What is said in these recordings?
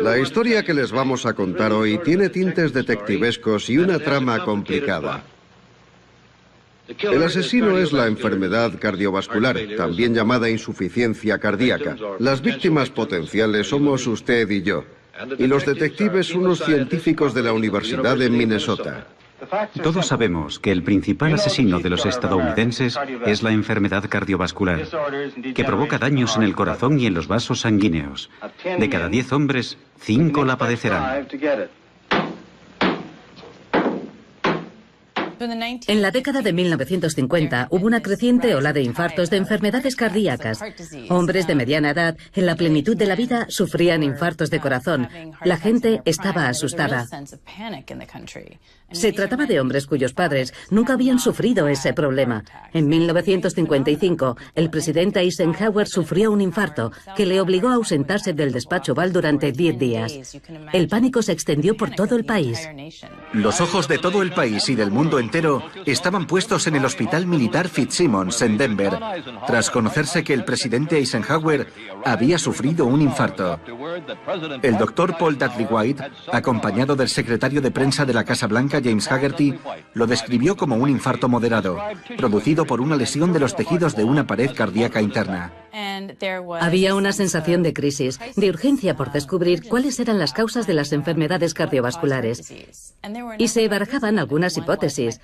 La historia que les vamos a contar hoy tiene tintes detectivescos y una trama complicada. El asesino es la enfermedad cardiovascular, también llamada insuficiencia cardíaca. Las víctimas potenciales somos usted y yo. Y los detectives unos científicos de la Universidad de Minnesota. Todos sabemos que el principal asesino de los estadounidenses es la enfermedad cardiovascular, que provoca daños en el corazón y en los vasos sanguíneos. De cada 10 hombres, 5 la padecerán. En la década de 1950 hubo una creciente ola de infartos de enfermedades cardíacas. Hombres de mediana edad, en la plenitud de la vida, sufrían infartos de corazón. La gente estaba asustada. Se trataba de hombres cuyos padres nunca habían sufrido ese problema. En 1955, el presidente Eisenhower sufrió un infarto que le obligó a ausentarse del despacho Oval durante 10 días. El pánico se extendió por todo el país. Los ojos de todo el país y del mundo entero estaban puestos en el Hospital Militar Fitzsimmons en Denver, tras conocerse que el presidente Eisenhower había sufrido un infarto. El doctor Paul Dudley White, acompañado del secretario de prensa de la Casa Blanca, James Haggerty, lo describió como un infarto moderado, producido por una lesión de los tejidos de una pared cardíaca interna. Había una sensación de crisis, de urgencia por descubrir cuáles eran las causas de las enfermedades cardiovasculares. Y se barajaban algunas hipótesis,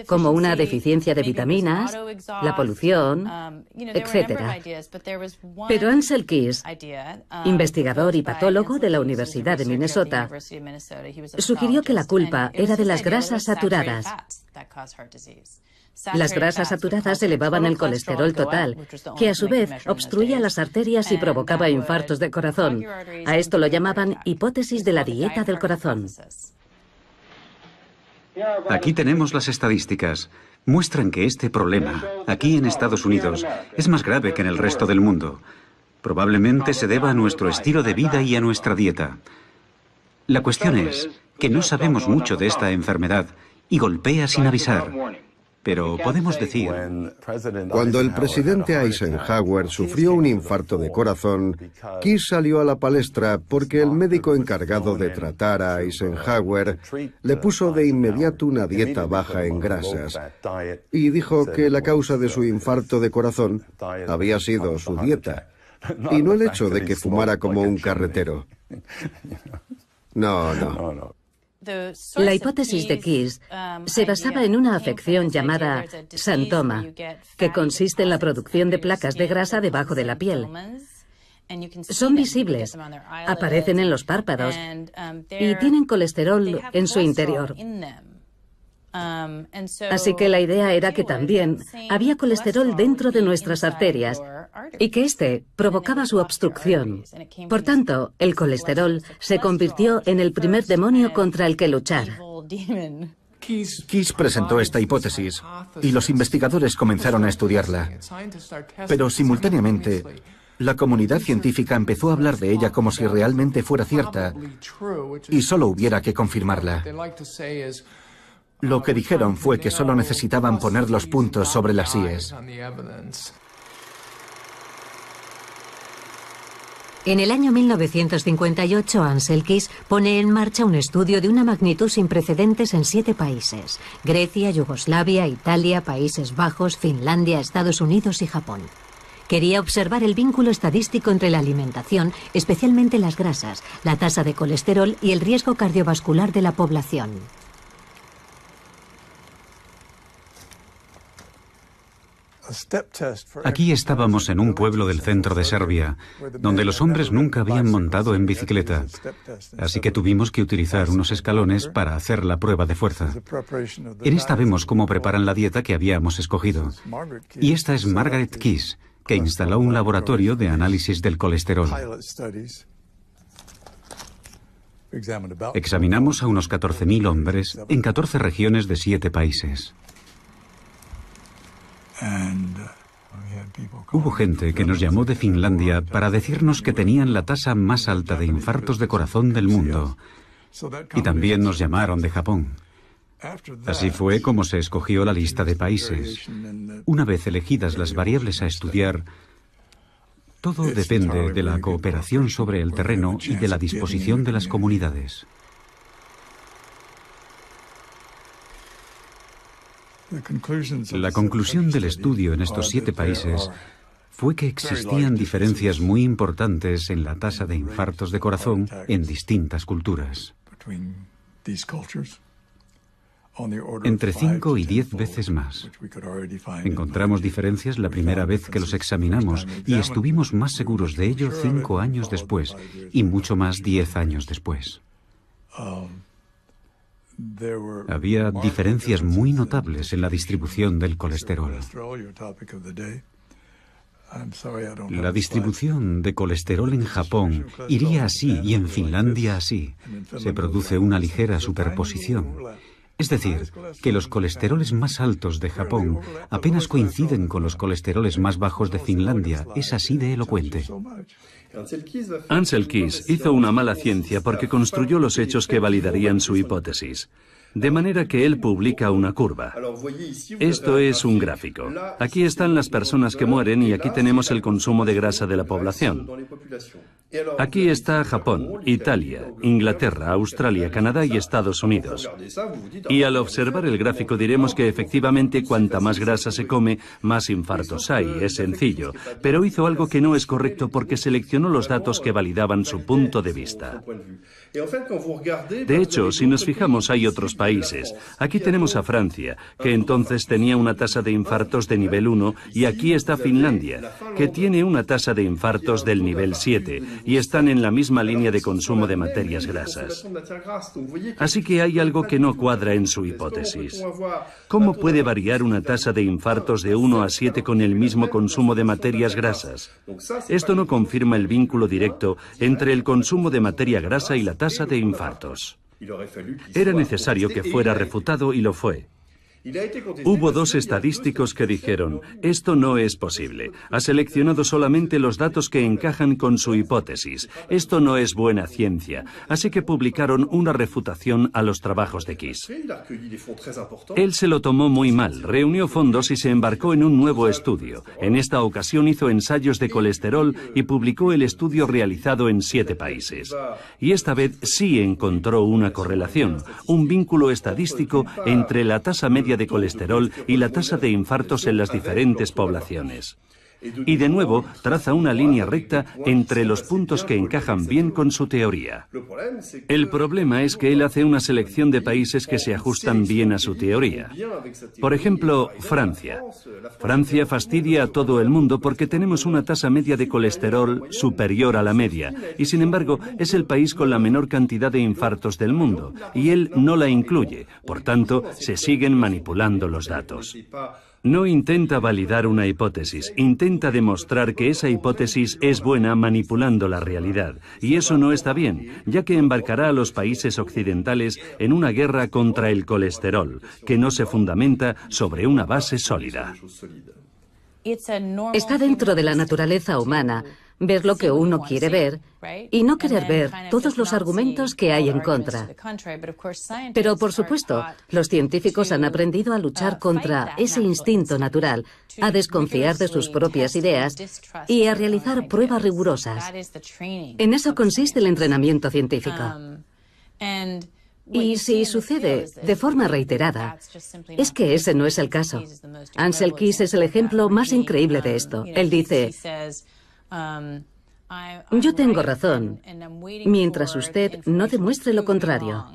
como una deficiencia de vitaminas, la polución, etc. Pero Ansel Keys, investigador y patólogo de la Universidad de Minnesota, sugirió que la culpa era de las grasas saturadas. Las grasas saturadas elevaban el colesterol total, que a su vez obstruía las arterias y provocaba infartos de corazón. A esto lo llamaban hipótesis de la dieta del corazón. Aquí tenemos las estadísticas. Muestran que este problema, aquí en Estados Unidos, es más grave que en el resto del mundo. Probablemente se deba a nuestro estilo de vida y a nuestra dieta. La cuestión es que no sabemos mucho de esta enfermedad y golpea sin avisar. Pero podemos decir... Cuando el presidente Eisenhower sufrió un infarto de corazón, Keys salió a la palestra porque el médico encargado de tratar a Eisenhower le puso de inmediato una dieta baja en grasas y dijo que la causa de su infarto de corazón había sido su dieta y no el hecho de que fumara como un carretero. No. La hipótesis de Keys se basaba en una afección llamada xantoma, que consiste en la producción de placas de grasa debajo de la piel. Son visibles, aparecen en los párpados y tienen colesterol en su interior. Así que la idea era que también había colesterol dentro de nuestras arterias y que este provocaba su obstrucción. Por tanto, el colesterol se convirtió en el primer demonio contra el que luchar. Keys presentó esta hipótesis y los investigadores comenzaron a estudiarla. Pero simultáneamente, la comunidad científica empezó a hablar de ella como si realmente fuera cierta y solo hubiera que confirmarla. Lo que dijeron fue que solo necesitaban poner los puntos sobre las íes. En el año 1958, Ansel Keys pone en marcha un estudio de una magnitud sin precedentes en 7 países: Grecia, Yugoslavia, Italia, Países Bajos, Finlandia, Estados Unidos y Japón. Quería observar el vínculo estadístico entre la alimentación, especialmente las grasas, la tasa de colesterol y el riesgo cardiovascular de la población. Aquí estábamos en un pueblo del centro de Serbia, donde los hombres nunca habían montado en bicicleta, así que tuvimos que utilizar unos escalones para hacer la prueba de fuerza. En esta vemos cómo preparan la dieta que habíamos escogido. Y esta es Margaret Keys, que instaló un laboratorio de análisis del colesterol. Examinamos a unos 14.000 hombres en 14 regiones de 7 países. Hubo gente que nos llamó de Finlandia para decirnos que tenían la tasa más alta de infartos de corazón del mundo. Y también nos llamaron de Japón. Así fue como se escogió la lista de países. Una vez elegidas las variables a estudiar, Todo depende de la cooperación sobre el terreno y de la disposición de las comunidades. La conclusión del estudio en estos 7 países fue que existían diferencias muy importantes en la tasa de infartos de corazón en distintas culturas. Entre 5 y 10 veces más. Encontramos diferencias la primera vez que los examinamos y estuvimos más seguros de ello 5 años después y mucho más 10 años después. Había diferencias muy notables en la distribución del colesterol. La distribución de colesterol en Japón iría así y en Finlandia así. Se produce una ligera superposición. Es decir, que los colesteroles más altos de Japón apenas coinciden con los colesteroles más bajos de Finlandia. Es así de elocuente. Ansel Keys hizo una mala ciencia porque construyó los hechos que validarían su hipótesis. De manera que él publica una curva. Esto es un gráfico. Aquí están las personas que mueren y aquí tenemos el consumo de grasa de la población. Aquí está Japón, Italia, Inglaterra, Australia, Canadá y Estados Unidos. Y al observar el gráfico diremos que efectivamente cuanta más grasa se come, más infartos hay. Es sencillo. Pero hizo algo que no es correcto porque seleccionó los datos que validaban su punto de vista. De hecho, si nos fijamos, hay otros países. Aquí tenemos a Francia, que entonces tenía una tasa de infartos de nivel 1, y aquí está Finlandia, que tiene una tasa de infartos del nivel 7, y están en la misma línea de consumo de materias grasas. Así que hay algo que no cuadra en su hipótesis. ¿Cómo puede variar una tasa de infartos de 1 a 7 con el mismo consumo de materias grasas? Esto no confirma el vínculo directo entre el consumo de materia grasa y la tasa de infartos. Era necesario que fuera refutado y lo fue. Hubo 2 estadísticos que dijeron, esto no es posible. Ha seleccionado solamente los datos que encajan con su hipótesis. Esto no es buena ciencia. Así que publicaron una refutación a los trabajos de Keys. Él se lo tomó muy mal, reunió fondos y se embarcó en un nuevo estudio. En esta ocasión hizo ensayos de colesterol y publicó el estudio realizado en 7 países. Y esta vez sí encontró una correlación, un vínculo estadístico entre la tasa media de colesterol y la tasa de infartos en las diferentes poblaciones. Y de nuevo traza una línea recta entre los puntos que encajan bien con su teoría. El problema es que él hace una selección de países que se ajustan bien a su teoría. Por ejemplo, Francia. Francia fastidia a todo el mundo porque tenemos una tasa media de colesterol superior a la media, y sin embargo es el país con la menor cantidad de infartos del mundo, y él no la incluye. Por tanto, se siguen manipulando los datos. No intenta validar una hipótesis, intenta demostrar que esa hipótesis es buena manipulando la realidad. Y eso no está bien, ya que embarcará a los países occidentales en una guerra contra el colesterol, que no se fundamenta sobre una base sólida. Está dentro de la naturaleza humana ver lo que uno quiere ver y no querer ver todos los argumentos que hay en contra. Pero, por supuesto, los científicos han aprendido a luchar contra ese instinto natural, a desconfiar de sus propias ideas y a realizar pruebas rigurosas. En eso consiste el entrenamiento científico. Y si sucede de forma reiterada, es que ese no es el caso. Ansel Keys es el ejemplo más increíble de esto. Él dice, yo tengo razón, mientras usted no demuestre lo contrario.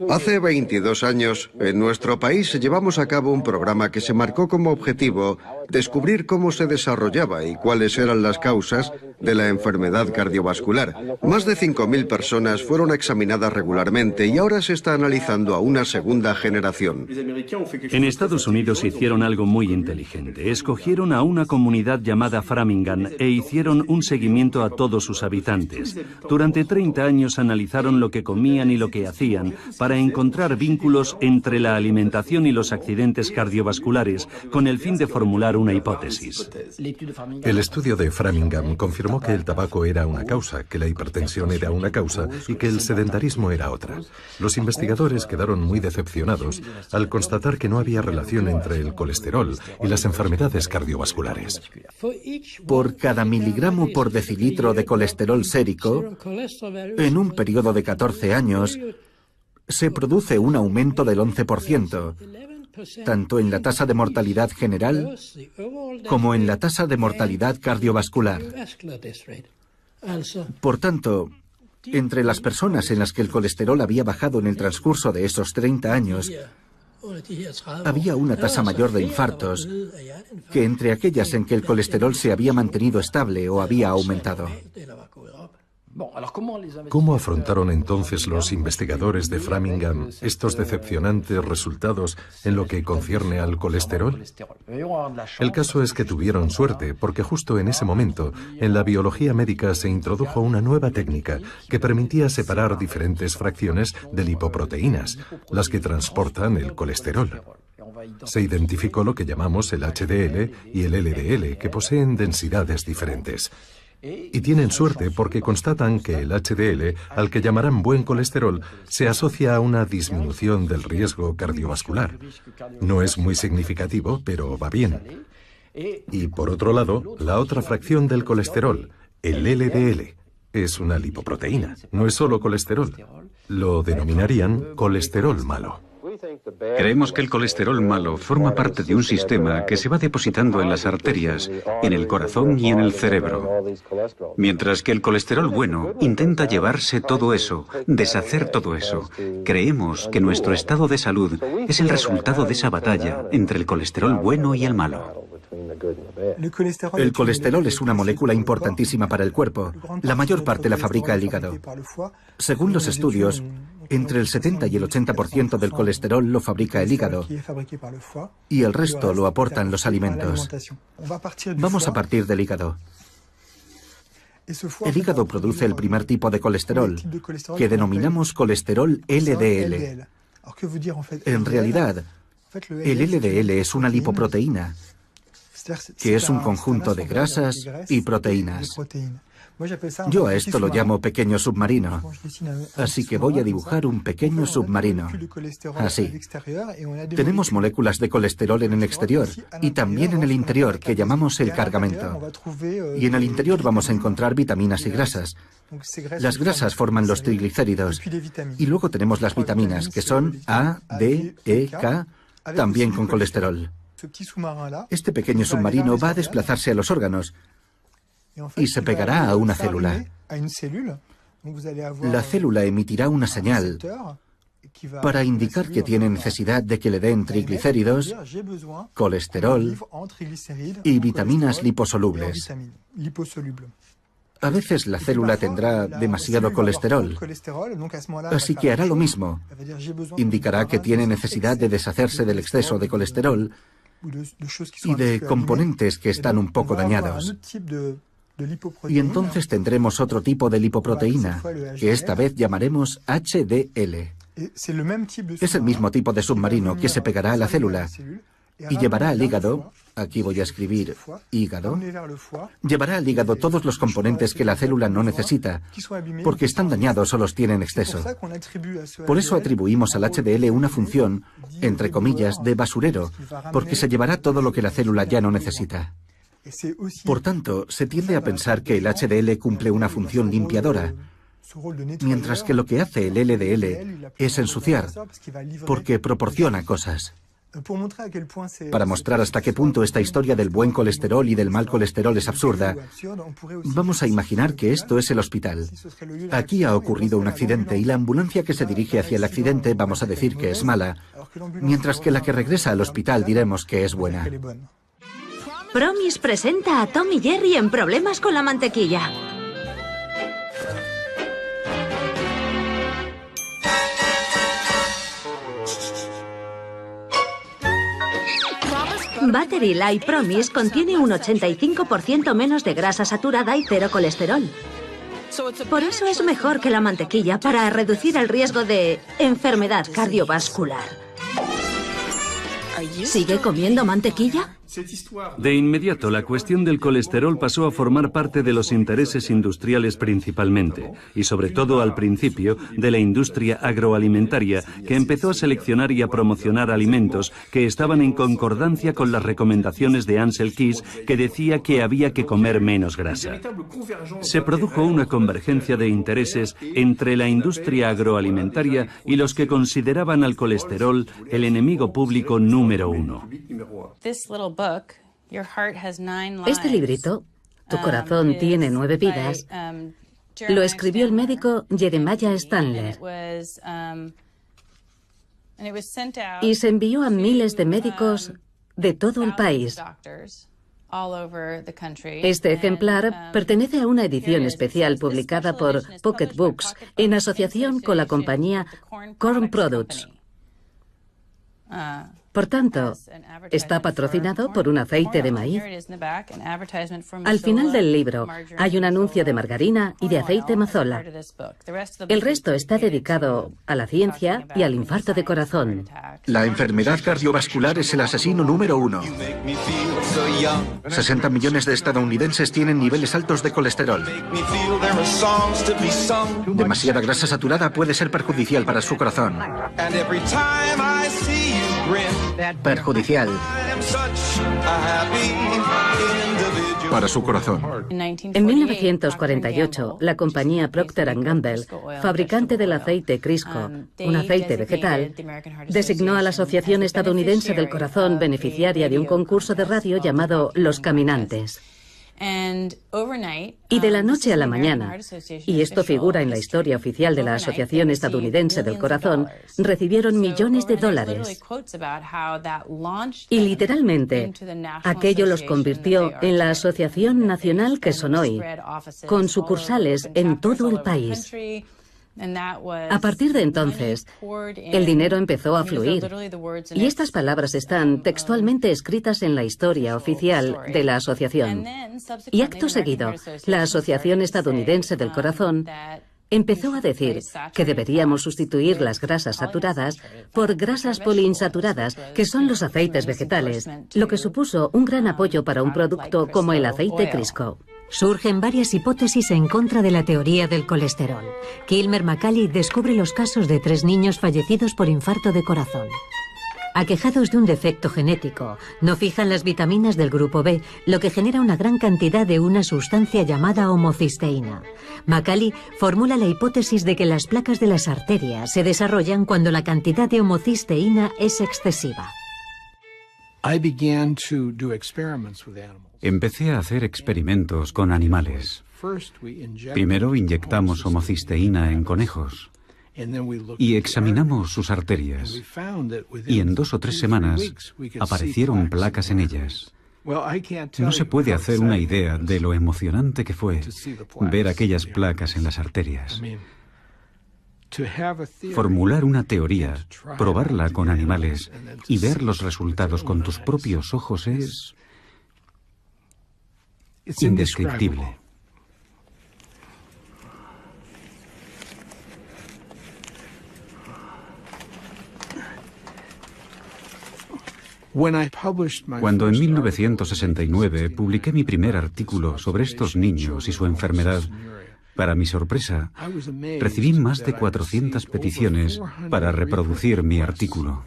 Hace 22 años, en nuestro país llevamos a cabo un programa que se marcó como objetivo descubrir cómo se desarrollaba y cuáles eran las causas de la enfermedad cardiovascular. Más de 5.000 personas fueron examinadas regularmente y ahora se está analizando a una segunda generación. En Estados Unidos hicieron algo muy inteligente. Escogieron a una comunidad llamada Framingham e hicieron un seguimiento a todos sus habitantes. Durante 30 años analizaron lo que comían y lo que hacían para encontrar vínculos entre la alimentación y los accidentes cardiovasculares con el fin de formular una hipótesis. El estudio de Framingham confirmó que el tabaco era una causa, que la hipertensión era una causa y que el sedentarismo era otra. Los investigadores quedaron muy decepcionados al constatar que no había relación entre el colesterol y las enfermedades cardiovasculares. Por cada miligramo por decilitro de colesterol sérico, en un periodo de 14 años, se produce un aumento del 11%, tanto en la tasa de mortalidad general como en la tasa de mortalidad cardiovascular. Por tanto, entre las personas en las que el colesterol había bajado en el transcurso de esos 30 años, había una tasa mayor de infartos que entre aquellas en que el colesterol se había mantenido estable o había aumentado. ¿Cómo afrontaron entonces los investigadores de Framingham estos decepcionantes resultados en lo que concierne al colesterol? El caso es que tuvieron suerte porque justo en ese momento en la biología médica se introdujo una nueva técnica que permitía separar diferentes fracciones de lipoproteínas, las que transportan el colesterol. Se identificó lo que llamamos el HDL y el LDL, que poseen densidades diferentes. Y tienen suerte porque constatan que el HDL, al que llamarán buen colesterol, se asocia a una disminución del riesgo cardiovascular. No es muy significativo, pero va bien. Y por otro lado, la otra fracción del colesterol, el LDL, es una lipoproteína, no es solo colesterol. Lo denominarían colesterol malo. Creemos que el colesterol malo forma parte de un sistema que se va depositando en las arterias, en el corazón y en el cerebro. Mientras que el colesterol bueno intenta llevarse todo eso, deshacer todo eso. Creemos que nuestro estado de salud es el resultado de esa batalla entre el colesterol bueno y el malo. El colesterol es una molécula importantísima para el cuerpo. La mayor parte la fabrica el hígado. Según los estudios, entre el 70 y el 80% del colesterol lo fabrica el hígado y el resto lo aportan los alimentos. Vamos a partir del hígado. El hígado produce el primer tipo de colesterol, que denominamos colesterol LDL. En realidad, el LDL es una lipoproteína, que es un conjunto de grasas y proteínas. Yo a esto lo llamo pequeño submarino, así que voy a dibujar un pequeño submarino. Así. Tenemos moléculas de colesterol en el exterior y también en el interior, que llamamos el cargamento. Y en el interior vamos a encontrar vitaminas y grasas. Las grasas forman los triglicéridos. Y luego tenemos las vitaminas, que son A, D, E, K, también con colesterol. Este pequeño submarino va a desplazarse a los órganos y se pegará a una célula. La célula emitirá una señal para indicar que tiene necesidad de que le den triglicéridos, colesterol y vitaminas liposolubles. A veces la célula tendrá demasiado colesterol, así que hará lo mismo. Indicará que tiene necesidad de deshacerse del exceso de colesterol y de componentes que están un poco dañados. Y entonces tendremos otro tipo de lipoproteína, que esta vez llamaremos HDL. Es el mismo tipo de submarino que se pegará a la célula y llevará al hígado, aquí voy a escribir hígado, llevará al hígado todos los componentes que la célula no necesita, porque están dañados o los tiene en exceso. Por eso atribuimos al HDL una función, entre comillas, de basurero, porque se llevará todo lo que la célula ya no necesita. Por tanto, se tiende a pensar que el HDL cumple una función limpiadora, mientras que lo que hace el LDL es ensuciar, porque proporciona cosas. Para mostrar hasta qué punto esta historia del buen colesterol y del mal colesterol es absurda, vamos a imaginar que esto es el hospital. Aquí ha ocurrido un accidente y la ambulancia que se dirige hacia el accidente vamos a decir que es mala, mientras que la que regresa al hospital diremos que es buena. Promis presenta a Tom y Jerry en Problemas con la mantequilla. Battery Light Promise contiene un 85% menos de grasa saturada y cero colesterol. Por eso es mejor que la mantequilla para reducir el riesgo de enfermedad cardiovascular. ¿Sigue comiendo mantequilla? De inmediato, la cuestión del colesterol pasó a formar parte de los intereses industriales principalmente, y sobre todo al principio de la industria agroalimentaria, que empezó a seleccionar y a promocionar alimentos que estaban en concordancia con las recomendaciones de Ancel Keys, que decía que había que comer menos grasa. Se produjo una convergencia de intereses entre la industria agroalimentaria y los que consideraban al colesterol el enemigo público número uno. Este librito, Tu corazón tiene 9 vidas, lo escribió el médico Jeremiah Stanley y se envió a miles de médicos de todo el país. Este ejemplar pertenece a una edición especial publicada por Pocket Books en asociación con la compañía Corn Products. Por tanto, está patrocinado por un aceite de maíz. Al final del libro hay un anuncio de margarina y de aceite mazola. El resto está dedicado a la ciencia y al infarto de corazón. La enfermedad cardiovascular es el asesino número 1. 60 millones de estadounidenses tienen niveles altos de colesterol. Demasiada grasa saturada puede ser perjudicial para su corazón. Perjudicial para su corazón. En 1948, la compañía Procter & Gamble, fabricante del aceite Crisco, un aceite vegetal, designó a la Asociación Estadounidense del Corazón beneficiaria de un concurso de radio llamado Los Caminantes. Y de la noche a la mañana, y esto figura en la historia oficial de la Asociación Estadounidense del Corazón, recibieron millones de dólares. Y literalmente, aquello los convirtió en la Asociación Nacional que son hoy, con sucursales en todo el país. A partir de entonces, el dinero empezó a fluir, y estas palabras están textualmente escritas en la historia oficial de la asociación. Y acto seguido, la Asociación Estadounidense del Corazón empezó a decir que deberíamos sustituir las grasas saturadas por grasas poliinsaturadas, que son los aceites vegetales, lo que supuso un gran apoyo para un producto como el aceite Crisco. Surgen varias hipótesis en contra de la teoría del colesterol. Kilmer McCauley descubre los casos de 3 niños fallecidos por infarto de corazón. Aquejados de un defecto genético, no fijan las vitaminas del grupo B, lo que genera una gran cantidad de una sustancia llamada homocisteína. McCauley formula la hipótesis de que las placas de las arterias se desarrollan cuando la cantidad de homocisteína es excesiva. Empecé a hacer experimentos con animales. Primero inyectamos homocisteína en conejos y examinamos sus arterias. Y en 2 o 3 semanas aparecieron placas en ellas. No se puede hacer una idea de lo emocionante que fue ver aquellas placas en las arterias. Formular una teoría, probarla con animales y ver los resultados con tus propios ojos es indescriptible. Cuando en 1969 publiqué mi primer artículo sobre estos niños y su enfermedad, para mi sorpresa, recibí más de 400 peticiones para reproducir mi artículo.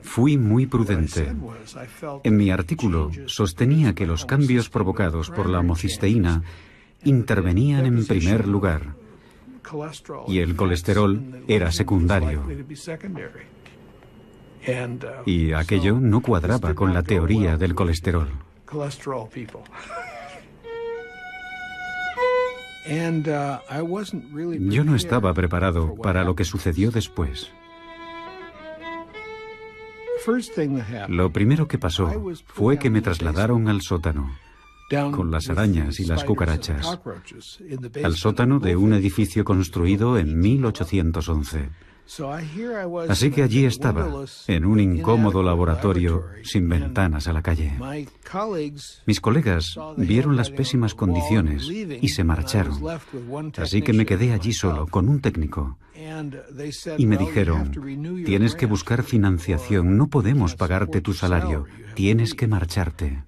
Fui muy prudente. En mi artículo sostenía que los cambios provocados por la homocisteína intervenían en primer lugar y el colesterol era secundario. Y aquello no cuadraba con la teoría del colesterol. Yo no estaba preparado para lo que sucedió después. Lo primero que pasó fue que me trasladaron al sótano, con las arañas y las cucarachas, al sótano de un edificio construido en 1811. Así que allí estaba, en un incómodo laboratorio sin ventanas a la calle. Mis colegas vieron las pésimas condiciones y se marcharon. Así que me quedé allí solo, con un técnico. Y me dijeron, tienes que buscar financiación, no podemos pagarte tu salario, tienes que marcharte.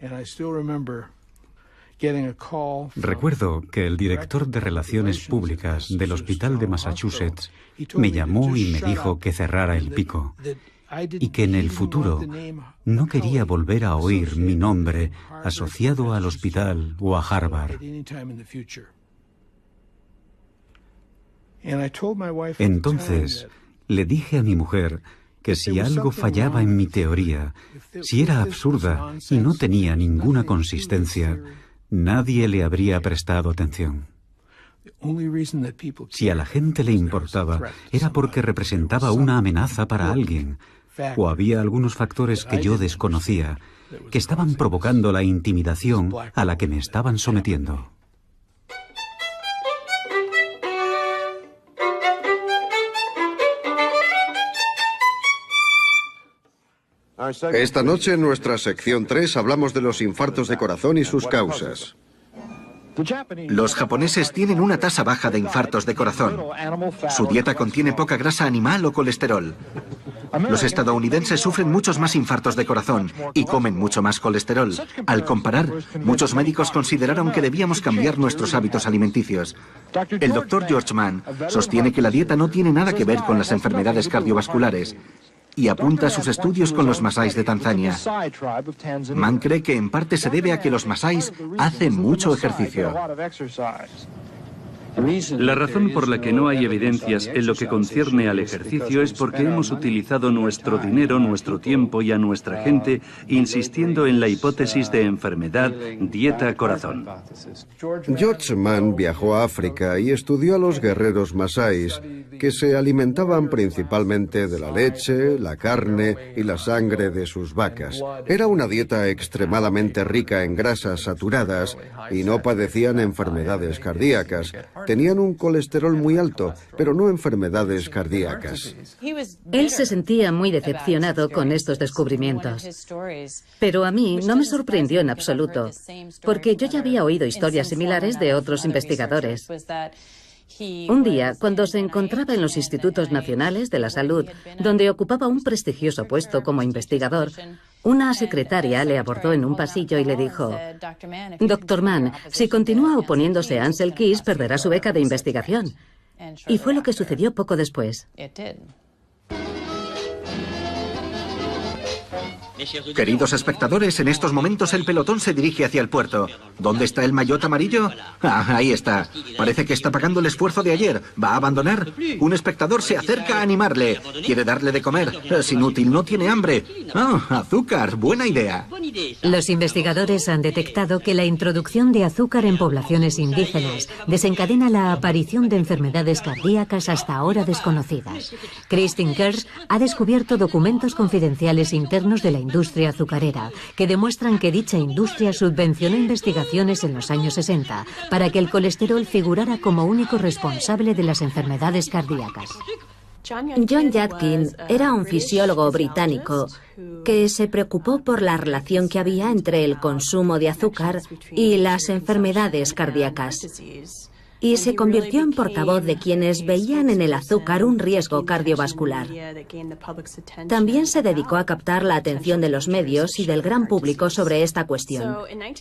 Recuerdo que el director de Relaciones Públicas del Hospital de Massachusetts me llamó y me dijo que cerrara el pico y que en el futuro no quería volver a oír mi nombre asociado al hospital o a Harvard. Entonces le dije a mi mujer que si algo fallaba en mi teoría, si era absurda y no tenía ninguna consistencia, nadie le habría prestado atención. Si a la gente le importaba, era porque representaba una amenaza para alguien, o había algunos factores que yo desconocía, que estaban provocando la intimidación a la que me estaban sometiendo. Esta noche en nuestra sección 3 hablamos de los infartos de corazón y sus causas. Los japoneses tienen una tasa baja de infartos de corazón. Su dieta contiene poca grasa animal o colesterol. Los estadounidenses sufren muchos más infartos de corazón y comen mucho más colesterol. Al comparar, muchos médicos consideraron que debíamos cambiar nuestros hábitos alimenticios. El doctor George Mann sostiene que la dieta no tiene nada que ver con las enfermedades cardiovasculares y apunta sus estudios con los masáis de Tanzania. Mann cree que en parte se debe a que los masáis hacen mucho ejercicio. La razón por la que no hay evidencias en lo que concierne al ejercicio es porque hemos utilizado nuestro dinero, nuestro tiempo y a nuestra gente insistiendo en la hipótesis de enfermedad, dieta, corazón. George Mann viajó a África y estudió a los guerreros masáis, que se alimentaban principalmente de la leche, la carne y la sangre de sus vacas. Era una dieta extremadamente rica en grasas saturadas y no padecían enfermedades cardíacas. Tenían un colesterol muy alto, pero no enfermedades cardíacas. Él se sentía muy decepcionado con estos descubrimientos. Pero a mí no me sorprendió en absoluto, porque yo ya había oído historias similares de otros investigadores. Un día, cuando se encontraba en los Institutos Nacionales de la Salud, donde ocupaba un prestigioso puesto como investigador, una secretaria le abordó en un pasillo y le dijo: «Dr. Mann, si continúa oponiéndose a Ansel Keys, perderá su beca de investigación». Y fue lo que sucedió poco después. Queridos espectadores, en estos momentos el pelotón se dirige hacia el puerto. ¿Dónde está el maillot amarillo? Ah, ahí está. Parece que está pagando el esfuerzo de ayer. ¿Va a abandonar? Un espectador se acerca a animarle. Quiere darle de comer. Es inútil, no tiene hambre. Ah, azúcar. Buena idea. Los investigadores han detectado que la introducción de azúcar en poblaciones indígenas desencadena la aparición de enfermedades cardíacas hasta ahora desconocidas. Kristin Kers ha descubierto documentos confidenciales internos de la industria azucarera que demuestran que dicha industria subvencionó investigaciones en los años 60 para que el colesterol figurara como único responsable de las enfermedades cardíacas. John Yadkin era un fisiólogo británico que se preocupó por la relación que había entre el consumo de azúcar y las enfermedades cardíacas. Y se convirtió en portavoz de quienes veían en el azúcar un riesgo cardiovascular. También se dedicó a captar la atención de los medios y del gran público sobre esta cuestión.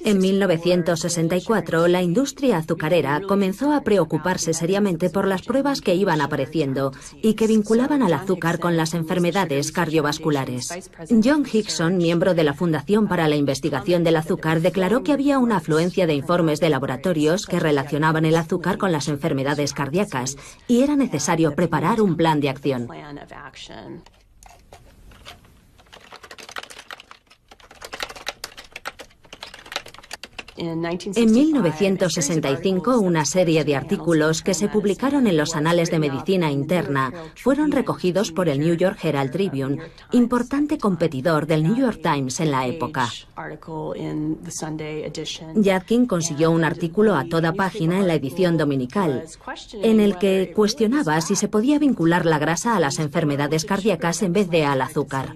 En 1964, la industria azucarera comenzó a preocuparse seriamente por las pruebas que iban apareciendo y que vinculaban al azúcar con las enfermedades cardiovasculares. John Hickson, miembro de la Fundación para la Investigación del Azúcar, declaró que había una afluencia de informes de laboratorios que relacionaban el azúcar con las enfermedades cardíacas y era necesario preparar un plan de acción. En 1965, una serie de artículos que se publicaron en los Anales de Medicina Interna fueron recogidos por el New York Herald Tribune, importante competidor del New York Times en la época. Yadkin consiguió un artículo a toda página en la edición dominical, en el que cuestionaba si se podía vincular la grasa a las enfermedades cardíacas en vez de al azúcar.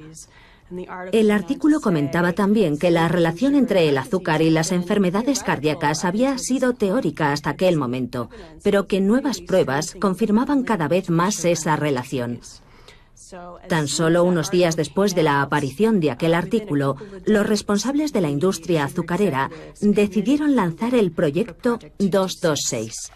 El artículo comentaba también que la relación entre el azúcar y las enfermedades cardíacas había sido teórica hasta aquel momento, pero que nuevas pruebas confirmaban cada vez más esa relación. Tan solo unos días después de la aparición de aquel artículo, los responsables de la industria azucarera decidieron lanzar el proyecto 226.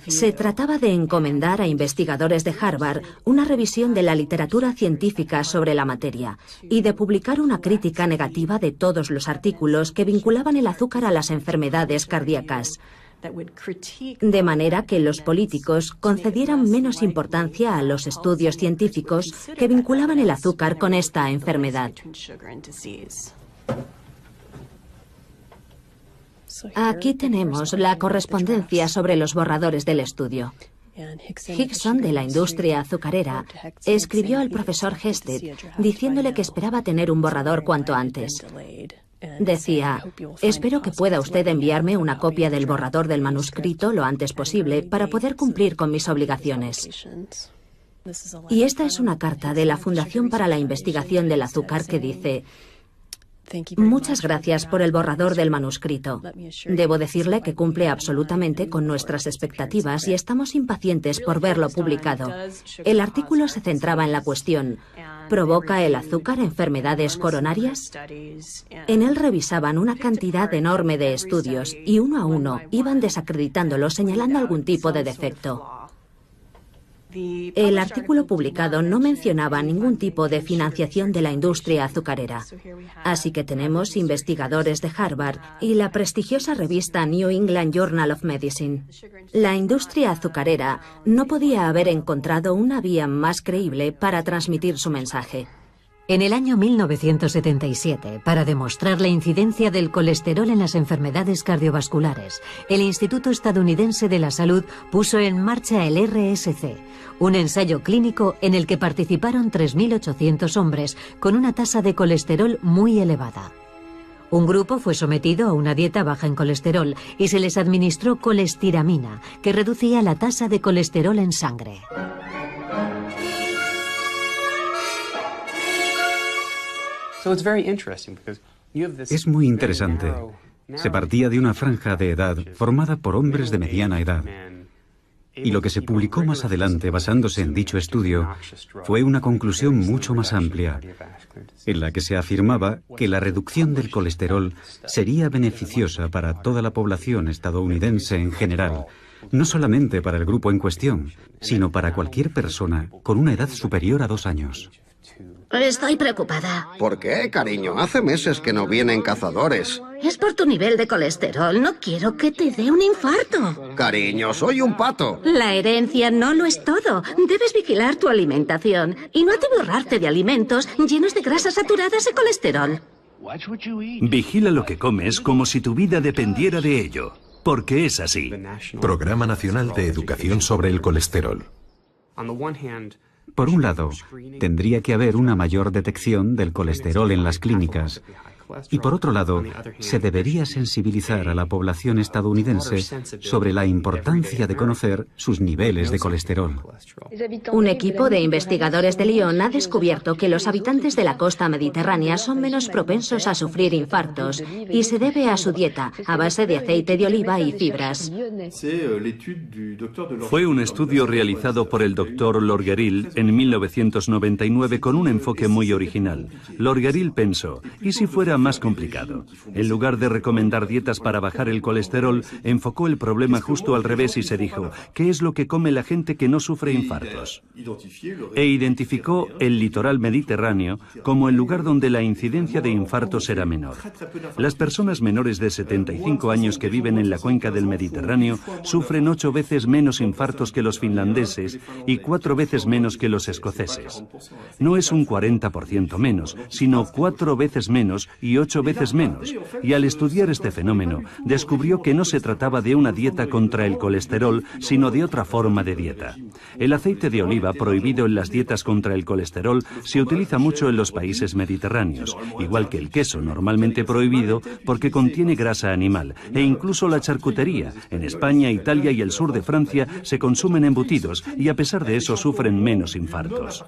Se trataba de encomendar a investigadores de Harvard una revisión de la literatura científica sobre la materia y de publicar una crítica negativa de todos los artículos que vinculaban el azúcar a las enfermedades cardíacas, de manera que los políticos concedieran menos importancia a los estudios científicos que vinculaban el azúcar con esta enfermedad. Aquí tenemos la correspondencia sobre los borradores del estudio. Hickson, de la industria azucarera, escribió al profesor Hested diciéndole que esperaba tener un borrador cuanto antes. Decía: espero que pueda usted enviarme una copia del borrador del manuscrito lo antes posible para poder cumplir con mis obligaciones. Y esta es una carta de la Fundación para la Investigación del Azúcar que dice: muchas gracias por el borrador del manuscrito. Debo decirle que cumple absolutamente con nuestras expectativas y estamos impacientes por verlo publicado. El artículo se centraba en la cuestión: ¿provoca el azúcar enfermedades coronarias? En él revisaban una cantidad enorme de estudios y uno a uno iban desacreditándolos señalando algún tipo de defecto. El artículo publicado no mencionaba ningún tipo de financiación de la industria azucarera. Así que tenemos investigadores de Harvard y la prestigiosa revista New England Journal of Medicine. La industria azucarera no podía haber encontrado una vía más creíble para transmitir su mensaje. En el año 1977, para demostrar la incidencia del colesterol en las enfermedades cardiovasculares, el Instituto Estadounidense de la Salud puso en marcha el RSC, un ensayo clínico en el que participaron 3.800 hombres con una tasa de colesterol muy elevada. Un grupo fue sometido a una dieta baja en colesterol y se les administró colestiramina, que reducía la tasa de colesterol en sangre. Es muy interesante. Se partía de una franja de edad formada por hombres de mediana edad. Y lo que se publicó más adelante basándose en dicho estudio fue una conclusión mucho más amplia, en la que se afirmaba que la reducción del colesterol sería beneficiosa para toda la población estadounidense en general, no solamente para el grupo en cuestión, sino para cualquier persona con una edad superior a 2 años. Estoy preocupada. ¿Por qué, cariño? Hace meses que no vienen cazadores. Es por tu nivel de colesterol. No quiero que te dé un infarto. Cariño, soy un pato. La herencia no lo es todo. Debes vigilar tu alimentación y no atiborrarte de alimentos llenos de grasas saturadas y colesterol. Vigila lo que comes como si tu vida dependiera de ello, porque es así. Programa Nacional de Educación sobre el Colesterol. Por un lado, tendría que haber una mayor detección del colesterol en las clínicas. Y por otro lado, se debería sensibilizar a la población estadounidense sobre la importancia de conocer sus niveles de colesterol. Un equipo de investigadores de Lyon ha descubierto que los habitantes de la costa mediterránea son menos propensos a sufrir infartos y se debe a su dieta a base de aceite de oliva y fibras. Fue un estudio realizado por el Dr. Lorgeril en 1999 con un enfoque muy original. Lorgeril pensó: ¿y si fuera era más complicado. En lugar de recomendar dietas para bajar el colesterol, enfocó el problema justo al revés y se dijo, ¿qué es lo que come la gente que no sufre infartos? E identificó el litoral mediterráneo como el lugar donde la incidencia de infartos era menor. Las personas menores de 75 años que viven en la cuenca del Mediterráneo sufren 8 veces menos infartos que los finlandeses y 4 veces menos que los escoceses. No es un 40% menos, sino 4 veces menos y 8 veces menos. Y al estudiar este fenómeno, descubrió que no se trataba de una dieta contra el colesterol, sino de otra forma de dieta. El aceite de oliva, prohibido en las dietas contra el colesterol, se utiliza mucho en los países mediterráneos, igual que el queso, normalmente prohibido porque contiene grasa animal, e incluso la charcutería. En España, Italia y el sur de Francia se consumen embutidos y a pesar de eso sufren menos infartos.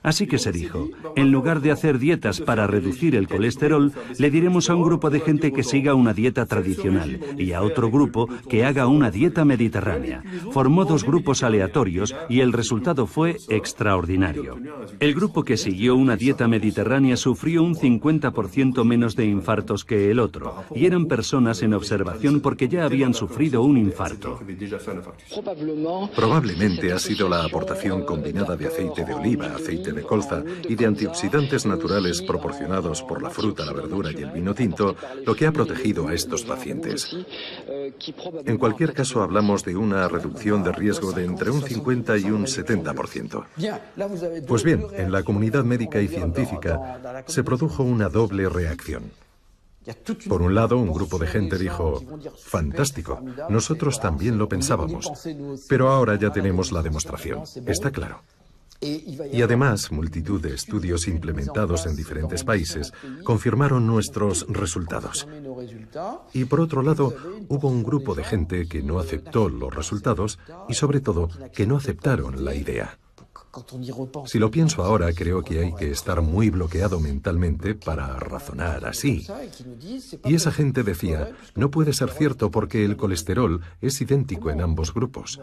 Así que se dijo, en lugar de hacer dietas para reducir el colesterol, le diremos a un grupo de gente que siga una dieta tradicional y a otro grupo que haga una dieta mediterránea. Formó 2 grupos aleatorios y el resultado fue extraordinario. El grupo que siguió una dieta mediterránea sufrió un 50% menos de infartos que el otro, y eran personas en observación porque ya habían sufrido un infarto. Probablemente ha sido la aportación combinada de aceite de oliva, aceite de colza y de antioxidantes naturales proporcionados por la fruta, la verdura y el vino tinto lo que ha protegido a estos pacientes. En cualquier caso, hablamos de una reducción de riesgo de entre un 50 y un 70%. Pues bien, en la comunidad médica y científica se produjo una doble reacción. Por un lado, un grupo de gente dijo, fantástico, nosotros también lo pensábamos, pero ahora ya tenemos la demostración, está claro. Y además, multitud de estudios implementados en diferentes países confirmaron nuestros resultados. Y por otro lado, hubo un grupo de gente que no aceptó los resultados y sobre todo que no aceptaron la idea. Si lo pienso ahora, creo que hay que estar muy bloqueado mentalmente para razonar así. Y esa gente decía, no puede ser cierto porque el colesterol es idéntico en ambos grupos.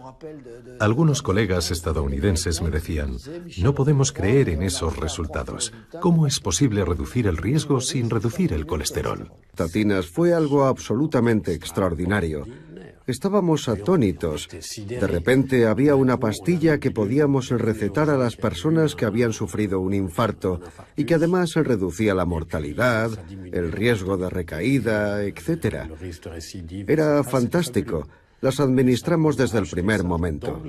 Algunos colegas estadounidenses me decían, no podemos creer en esos resultados. ¿Cómo es posible reducir el riesgo sin reducir el colesterol? Tatinas fue algo absolutamente extraordinario. Estábamos atónitos. De repente había una pastilla que podíamos recetar a las personas que habían sufrido un infarto y que además reducía la mortalidad, el riesgo de recaída, etc. Era fantástico. Las administramos desde el primer momento.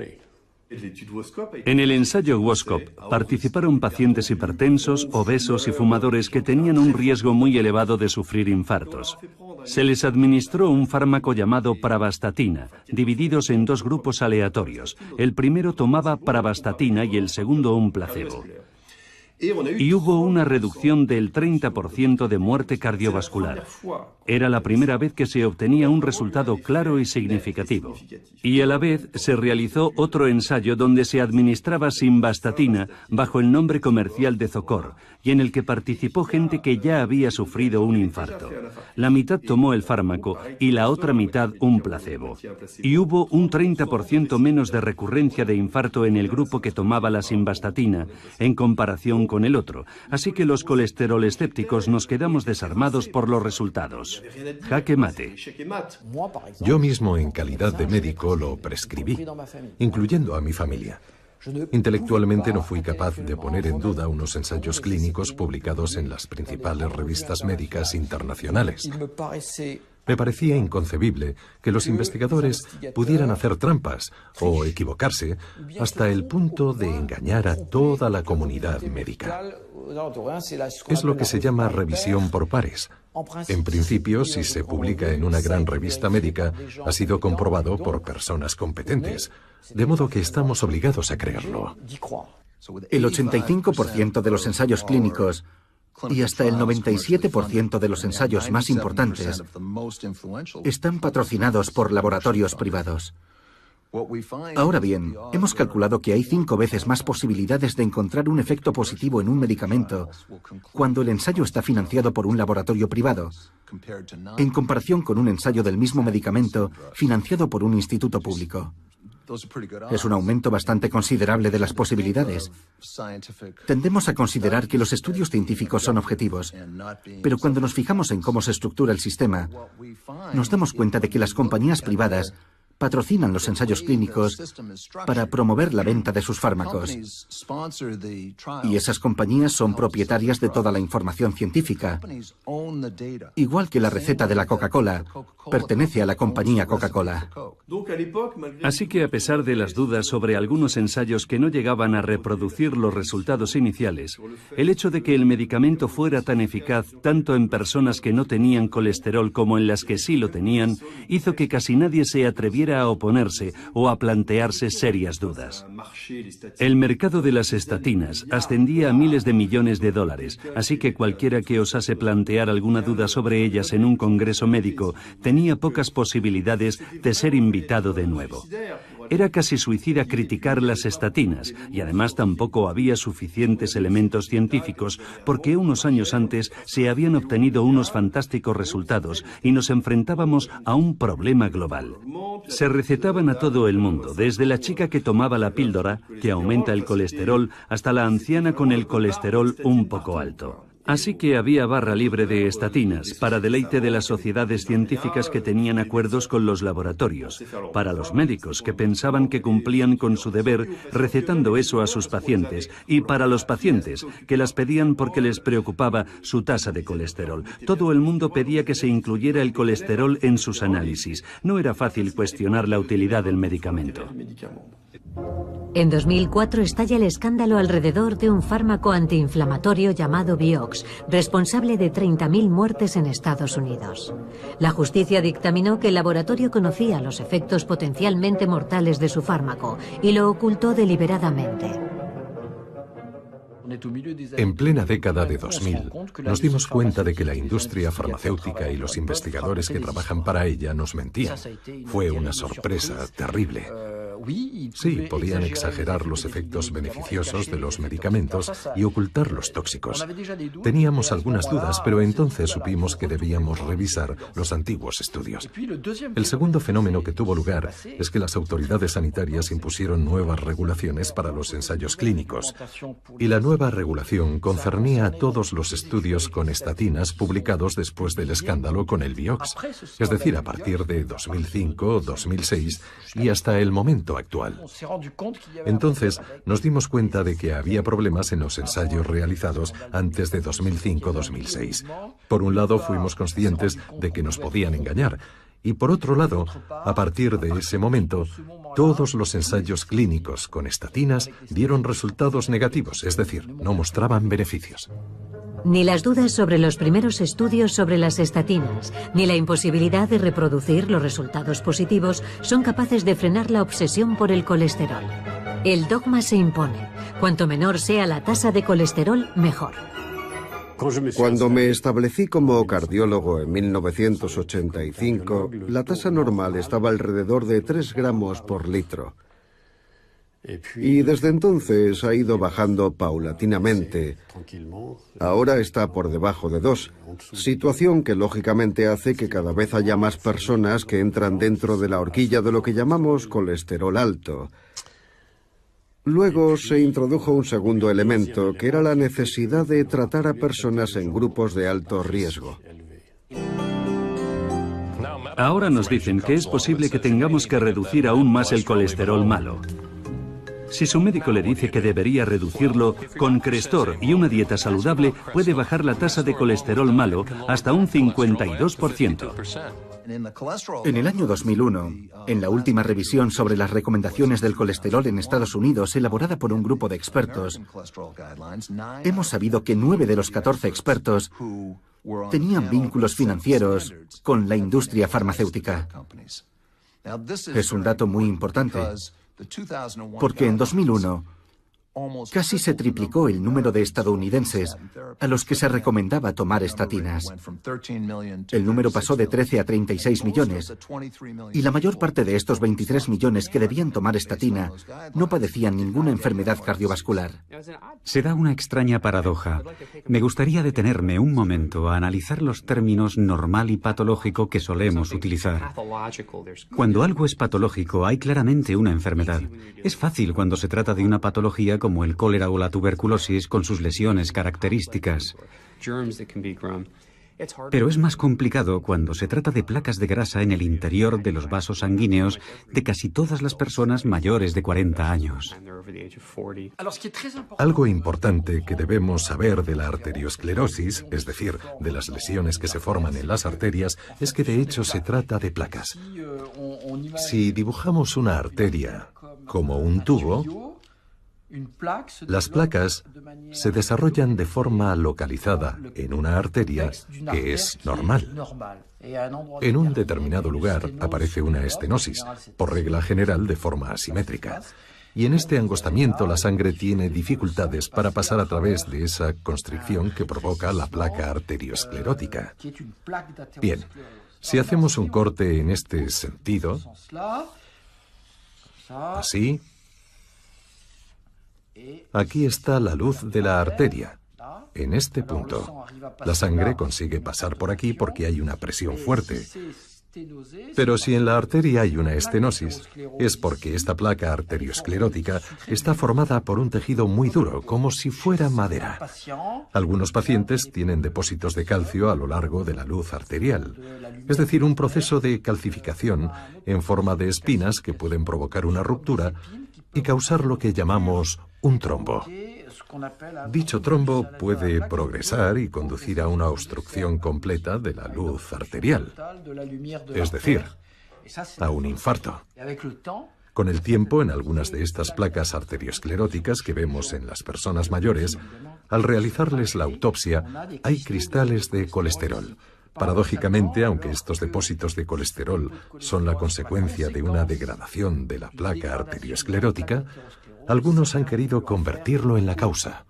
En el ensayo WOSCOP participaron pacientes hipertensos, obesos y fumadores que tenían un riesgo muy elevado de sufrir infartos. Se les administró un fármaco llamado pravastatina, divididos en 2 grupos aleatorios. El primero tomaba pravastatina y el segundo un placebo. Y hubo una reducción del 30% de muerte cardiovascular. Era la primera vez que se obtenía un resultado claro y significativo. Y a la vez se realizó otro ensayo donde se administraba simvastatina bajo el nombre comercial de Zocor, y en el que participó gente que ya había sufrido un infarto. La mitad tomó el fármaco y la otra mitad un placebo. Y hubo un 30% menos de recurrencia de infarto en el grupo que tomaba la simvastatina en comparación con el otro, así que los colesterol escépticos nos quedamos desarmados por los resultados. Jaque mate. Yo mismo, en calidad de médico, lo prescribí, incluyendo a mi familia. Intelectualmente no fui capaz de poner en duda unos ensayos clínicos publicados en las principales revistas médicas internacionales. Me parecía inconcebible que los investigadores pudieran hacer trampas o equivocarse hasta el punto de engañar a toda la comunidad médica. Es lo que se llama revisión por pares. En principio, si se publica en una gran revista médica, ha sido comprobado por personas competentes, de modo que estamos obligados a creerlo. El 85% de los ensayos clínicos y hasta el 97% de los ensayos más importantes están patrocinados por laboratorios privados. Ahora bien, hemos calculado que hay 5 veces más posibilidades de encontrar un efecto positivo en un medicamento cuando el ensayo está financiado por un laboratorio privado, en comparación con un ensayo del mismo medicamento financiado por un instituto público. Es un aumento bastante considerable de las posibilidades. Tendemos a considerar que los estudios científicos son objetivos, pero cuando nos fijamos en cómo se estructura el sistema, nos damos cuenta de que las compañías privadas patrocinan los ensayos clínicos para promover la venta de sus fármacos. Y esas compañías son propietarias de toda la información científica. Igual que la receta de la Coca-Cola pertenece a la compañía Coca-Cola. Así que a pesar de las dudas sobre algunos ensayos que no llegaban a reproducir los resultados iniciales, el hecho de que el medicamento fuera tan eficaz tanto en personas que no tenían colesterol como en las que sí lo tenían, hizo que casi nadie se atreviera a oponerse o a plantearse serias dudas. El mercado de las estatinas ascendía a miles de millones de dólares, así que cualquiera que osase plantear alguna duda sobre ellas en un congreso médico tenía pocas posibilidades de ser invitado de nuevo. Era casi suicida criticar las estatinas y además tampoco había suficientes elementos científicos porque unos años antes se habían obtenido unos fantásticos resultados y nos enfrentábamos a un problema global. Se recetaban a todo el mundo, desde la chica que tomaba la píldora, que aumenta el colesterol, hasta la anciana con el colesterol un poco alto. Así que había barra libre de estatinas, para deleite de las sociedades científicas que tenían acuerdos con los laboratorios, para los médicos que pensaban que cumplían con su deber recetando eso a sus pacientes, y para los pacientes que las pedían porque les preocupaba su tasa de colesterol. Todo el mundo pedía que se incluyera el colesterol en sus análisis. No era fácil cuestionar la utilidad del medicamento. En 2004 estalla el escándalo alrededor de un fármaco antiinflamatorio llamado Vioxx, responsable de 30.000 muertes en Estados Unidos. La justicia dictaminó que el laboratorio conocía los efectos potencialmente mortales de su fármaco y lo ocultó deliberadamente. En plena década de 2000, nos dimos cuenta de que la industria farmacéutica y los investigadores que trabajan para ella nos mentían. Fue una sorpresa terrible. Sí, podían exagerar los efectos beneficiosos de los medicamentos y ocultar los tóxicos. Teníamos algunas dudas, pero entonces supimos que debíamos revisar los antiguos estudios. El segundo fenómeno que tuvo lugar es que las autoridades sanitarias impusieron nuevas regulaciones para los ensayos clínicos. Y la nueva regulación concernía a todos los estudios con estatinas publicados después del escándalo con el Vioxx, es decir, a partir de 2005, 2006 y hasta el momento actual. Entonces, nos dimos cuenta de que había problemas en los ensayos realizados antes de 2005-2006. Por un lado, fuimos conscientes de que nos podían engañar, y por otro lado, a partir de ese momento, todos los ensayos clínicos con estatinas dieron resultados negativos, es decir, no mostraban beneficios. Ni las dudas sobre los primeros estudios sobre las estatinas, ni la imposibilidad de reproducir los resultados positivos son capaces de frenar la obsesión por el colesterol. El dogma se impone. Cuanto menor sea la tasa de colesterol, mejor. Cuando me establecí como cardiólogo en 1985, la tasa normal estaba alrededor de 3 gramos por litro. Y desde entonces ha ido bajando paulatinamente. Ahora está por debajo de 2, situación que lógicamente hace que cada vez haya más personas que entran dentro de la horquilla de lo que llamamos colesterol alto. Luego se introdujo un segundo elemento, que era la necesidad de tratar a personas en grupos de alto riesgo. Ahora nos dicen que es posible que tengamos que reducir aún más el colesterol malo. Si su médico le dice que debería reducirlo, con Crestor y una dieta saludable puede bajar la tasa de colesterol malo hasta un 52%. En el año 2001, en la última revisión sobre las recomendaciones del colesterol en Estados Unidos, elaborada por un grupo de expertos, hemos sabido que 9 de los 14 expertos tenían vínculos financieros con la industria farmacéutica. Es un dato muy importante, porque en 2001 Casi se triplicó el número de estadounidenses a los que se recomendaba tomar estatinas. El número pasó de 13 a 36 millones, y la mayor parte de estos 23 millones que debían tomar estatina no padecían ninguna enfermedad cardiovascular. Se da una extraña paradoja. Me gustaría detenerme un momento a analizar los términos normal y patológico que solemos utilizar. Cuando algo es patológico, hay claramente una enfermedad. Es fácil cuando se trata de una patología como el cólera o la tuberculosis con sus lesiones características. Pero es más complicado cuando se trata de placas de grasa en el interior de los vasos sanguíneos de casi todas las personas mayores de 40 años. Algo importante que debemos saber de la arteriosclerosis, es decir, de las lesiones que se forman en las arterias, es que de hecho se trata de placas. Si dibujamos una arteria como un tubo, las placas se desarrollan de forma localizada en una arteria que es normal. En un determinado lugar aparece una estenosis, por regla general de forma asimétrica. Y en este angostamiento la sangre tiene dificultades para pasar a través de esa constricción que provoca la placa arteriosclerótica. Bien, si hacemos un corte en este sentido, así, aquí está la luz de la arteria, en este punto. La sangre consigue pasar por aquí porque hay una presión fuerte. Pero si en la arteria hay una estenosis, es porque esta placa arteriosclerótica está formada por un tejido muy duro, como si fuera madera. Algunos pacientes tienen depósitos de calcio a lo largo de la luz arterial, es decir, un proceso de calcificación en forma de espinas que pueden provocar una ruptura y causar lo que llamamos un trombo. Dicho trombo puede progresar y conducir a una obstrucción completa de la luz arterial, es decir, a un infarto. Con el tiempo, en algunas de estas placas arterioscleróticas que vemos en las personas mayores, al realizarles la autopsia, hay cristales de colesterol. Paradójicamente, aunque estos depósitos de colesterol son la consecuencia de una degradación de la placa arteriosclerótica, algunos han querido convertirlo en la causa.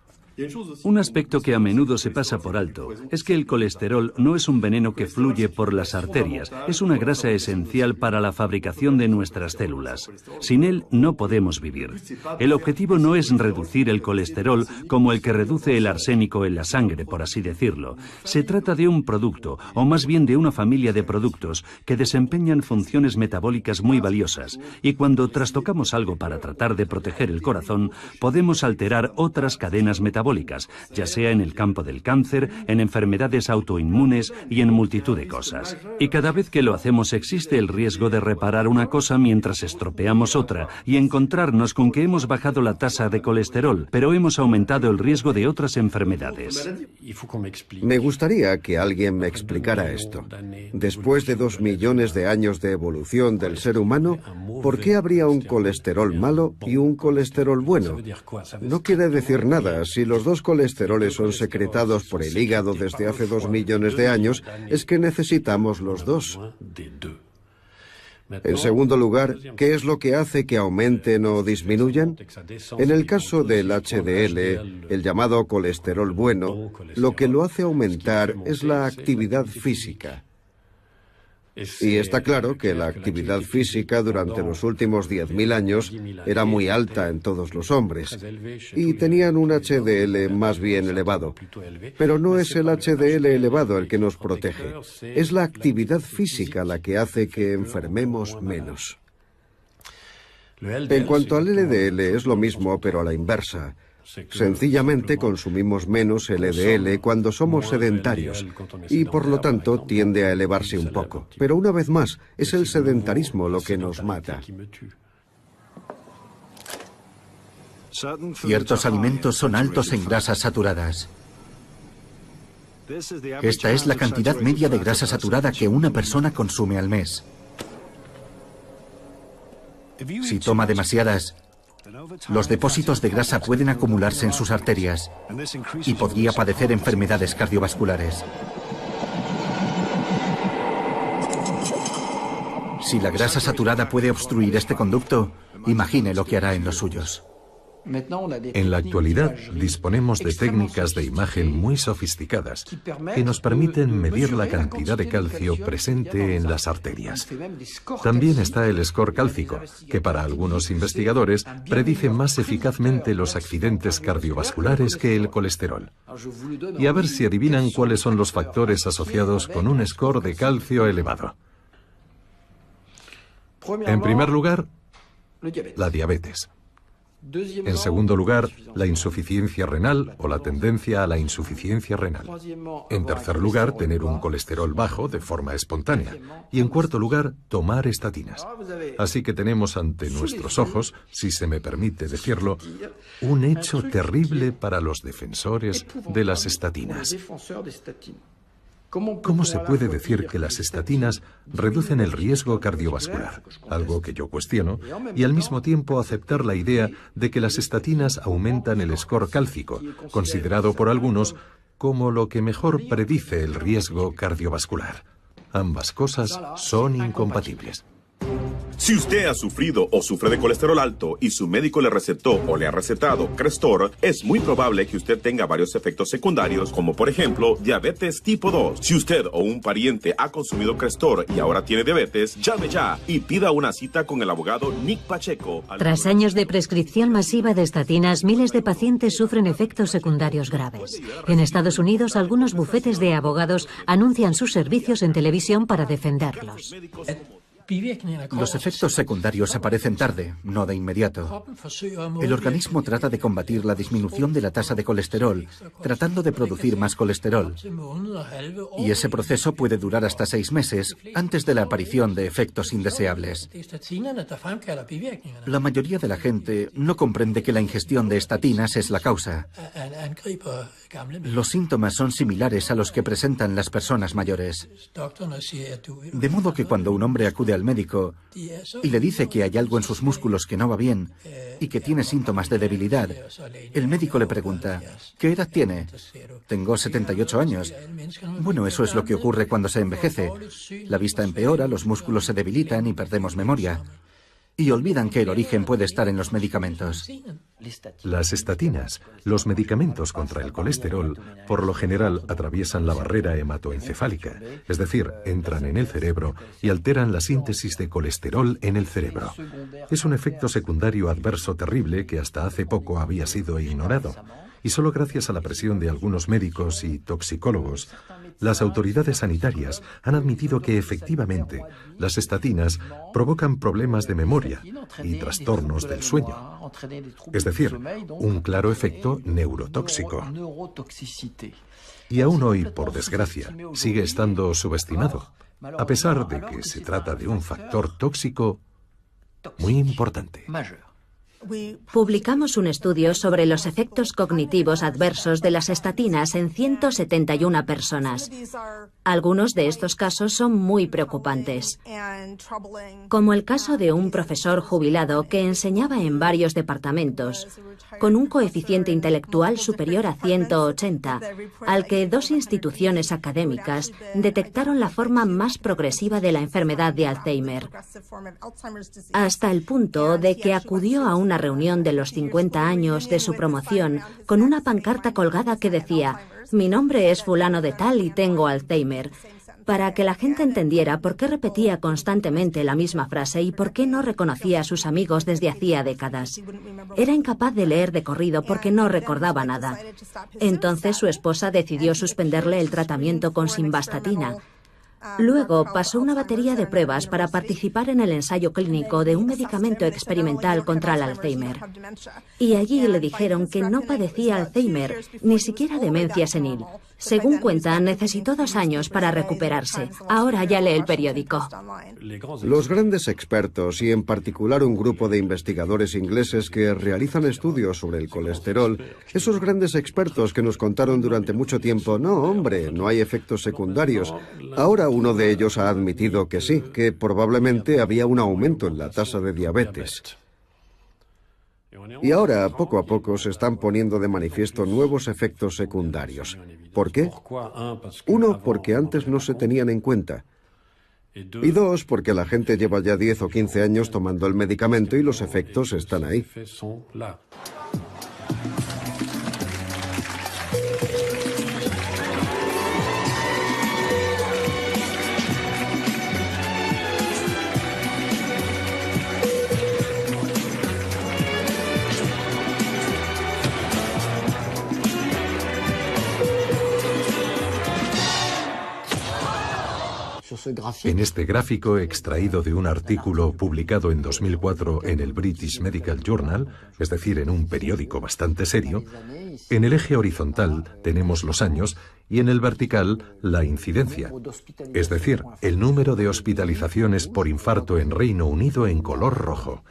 Un aspecto que a menudo se pasa por alto es que el colesterol no es un veneno que fluye por las arterias, es una grasa esencial para la fabricación de nuestras células. Sin él no podemos vivir. El objetivo no es reducir el colesterol como el que reduce el arsénico en la sangre, por así decirlo. Se trata de un producto, o más bien de una familia de productos que desempeñan funciones metabólicas muy valiosas, y cuando trastocamos algo para tratar de proteger el corazón, podemos alterar otras cadenas metabólicas, ya sea en el campo del cáncer, en enfermedades autoinmunes y en multitud de cosas. Y cada vez que lo hacemos existe el riesgo de reparar una cosa mientras estropeamos otra y encontrarnos con que hemos bajado la tasa de colesterol, pero hemos aumentado el riesgo de otras enfermedades. Me gustaría que alguien me explicara esto. Después de 2 millones de años de evolución del ser humano, ¿por qué habría un colesterol malo y un colesterol bueno? No quiere decir nada. Si los dos colesteroles son secretados por el hígado desde hace 2 millones de años, es que necesitamos los dos. En segundo lugar, ¿qué es lo que hace que aumenten o disminuyan? En el caso del HDL, el llamado colesterol bueno, lo que lo hace aumentar es la actividad física. Y está claro que la actividad física durante los últimos 10.000 años era muy alta en todos los hombres y tenían un HDL más bien elevado. Pero no es el HDL elevado el que nos protege, es la actividad física la que hace que enfermemos menos. En cuanto al LDL es lo mismo pero a la inversa. Sencillamente consumimos menos LDL cuando somos sedentarios y por lo tanto tiende a elevarse un poco. Pero una vez más, es el sedentarismo lo que nos mata. Ciertos alimentos son altos en grasas saturadas. Esta es la cantidad media de grasa saturada que una persona consume al mes. Si toma demasiadas, los depósitos de grasa pueden acumularse en sus arterias y podría padecer enfermedades cardiovasculares. Si la grasa saturada puede obstruir este conducto, imagine lo que hará en los suyos. En la actualidad disponemos de técnicas de imagen muy sofisticadas que nos permiten medir la cantidad de calcio presente en las arterias. También está el score cálcico, que para algunos investigadores predice más eficazmente los accidentes cardiovasculares que el colesterol. Y a ver si adivinan cuáles son los factores asociados con un score de calcio elevado. En primer lugar, la diabetes. En segundo lugar, la insuficiencia renal o la tendencia a la insuficiencia renal. En tercer lugar, tener un colesterol bajo de forma espontánea. Y en cuarto lugar, tomar estatinas. Así que tenemos ante nuestros ojos, si se me permite decirlo, un hecho terrible para los defensores de las estatinas. ¿Cómo se puede decir que las estatinas reducen el riesgo cardiovascular? Algo que yo cuestiono, y al mismo tiempo aceptar la idea de que las estatinas aumentan el score cálcico, considerado por algunos como lo que mejor predice el riesgo cardiovascular. Ambas cosas son incompatibles. Si usted ha sufrido o sufre de colesterol alto y su médico le recetó o le ha recetado Crestor, es muy probable que usted tenga varios efectos secundarios, como por ejemplo diabetes tipo 2. Si usted o un pariente ha consumido Crestor y ahora tiene diabetes, llame ya y pida una cita con el abogado Nick Pacheco. Tras años de prescripción masiva de estatinas, miles de pacientes sufren efectos secundarios graves. En Estados Unidos, algunos bufetes de abogados anuncian sus servicios en televisión para defenderlos. Los efectos secundarios aparecen tarde, no de inmediato. El organismo trata de combatir la disminución de la tasa de colesterol, tratando de producir más colesterol. Y ese proceso puede durar hasta 6 meses antes de la aparición de efectos indeseables. La mayoría de la gente no comprende que la ingestión de estatinas es la causa. Los síntomas son similares a los que presentan las personas mayores. De modo que cuando un hombre acude al médico y le dice que hay algo en sus músculos que no va bien y que tiene síntomas de debilidad, el médico le pregunta, ¿qué edad tiene? Tengo 78 años. Bueno, eso es lo que ocurre cuando se envejece. La vista empeora, los músculos se debilitan y perdemos memoria. Y olvidan que el origen puede estar en los medicamentos. Las estatinas, los medicamentos contra el colesterol, por lo general atraviesan la barrera hematoencefálica, es decir, entran en el cerebro y alteran la síntesis de colesterol en el cerebro. Es un efecto secundario adverso terrible que hasta hace poco había sido ignorado. Y solo gracias a la presión de algunos médicos y toxicólogos, las autoridades sanitarias han admitido que efectivamente las estatinas provocan problemas de memoria y trastornos del sueño. Es decir, un claro efecto neurotóxico. Y aún hoy, por desgracia, sigue estando subestimado, a pesar de que se trata de un factor tóxico muy importante. Publicamos un estudio sobre los efectos cognitivos adversos de las estatinas en 171 personas. Algunos de estos casos son muy preocupantes, como el caso de un profesor jubilado que enseñaba en varios departamentos, con un coeficiente intelectual superior a 180, al que 2 instituciones académicas detectaron la forma más progresiva de la enfermedad de Alzheimer, hasta el punto de que acudió a una reunión de los 50 años de su promoción con una pancarta colgada que decía: «Mi nombre es fulano de tal y tengo Alzheimer», para que la gente entendiera por qué repetía constantemente la misma frase y por qué no reconocía a sus amigos desde hacía décadas. Era incapaz de leer de corrido porque no recordaba nada. Entonces su esposa decidió suspenderle el tratamiento con simvastatina. Luego pasó una batería de pruebas para participar en el ensayo clínico de un medicamento experimental contra el Alzheimer. Y allí le dijeron que no padecía Alzheimer, ni siquiera demencia senil. Según cuentan, necesitó 2 años para recuperarse. Ahora ya lee el periódico. Los grandes expertos, y en particular un grupo de investigadores ingleses que realizan estudios sobre el colesterol, esos grandes expertos que nos contaron durante mucho tiempo, no, hombre, no hay efectos secundarios. Ahora uno de ellos ha admitido que sí, que probablemente había un aumento en la tasa de diabetes. Y ahora, poco a poco, se están poniendo de manifiesto nuevos efectos secundarios. ¿Por qué? 1, porque antes no se tenían en cuenta. Y 2, porque la gente lleva ya 10 o 15 años tomando el medicamento y los efectos están ahí. En este gráfico, extraído de un artículo publicado en 2004 en el British Medical Journal, es decir, en un periódico bastante serio, en el eje horizontal tenemos los años y en el vertical la incidencia, es decir, el número de hospitalizaciones por infarto en Reino Unido en color rojo.